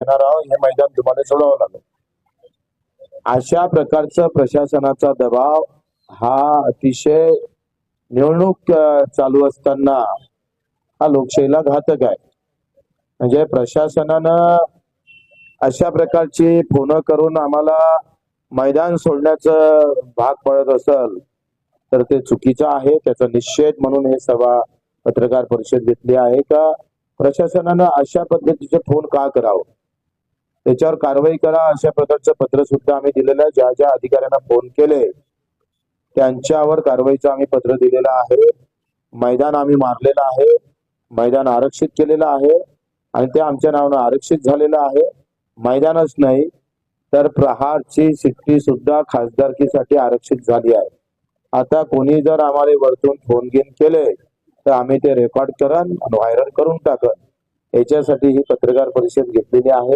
विकणार आहोत, हे मैदान तुम्हाला सोडावं लागेल. अशा प्रकारचा प्रशासनाचा दबाव हा अतिशय निवडणूक चालू असताना हा लोकशाहीला घातक आहे. म्हणजे प्रशासनानं अशा प्रकारची फोन करून आम्हाला मैदान सोडण्याचं भाग पडत असेल तर ते चुकीचं आहे. त्याचा निषेध म्हणून हे सभा पत्रकार परिषद घेतली आहे का प्रशासनानं अशा पद्धतीचे फोन का करावं, त्याच्यावर कारवाई करा अशा प्रकारचं पत्र सुद्धा आम्ही दिलेलं आहे. ज्या ज्या अधिकाऱ्यांना फोन केले त्यांच्यावर कारवाईचं आम्ही पत्र दिलेलं आहे. मैदान आम्ही मारलेलं आहे, मैदान आरक्षित केलेलं आहे आणि ते आमच्या नावानं आरक्षित झालेलं आहे. मैदानच नाही तर प्रहारची सिट्टी सुद्धा खासदारकीसाठी आरक्षित झाली आहे. आता कोणी जर आम्हाला वरतून फोन घेऊन केले तर आम्ही ते रेकॉर्ड करन आणि व्हायरल करून टाकन. याच्यासाठी ही पत्रकार परिषद घेतलेली आहे.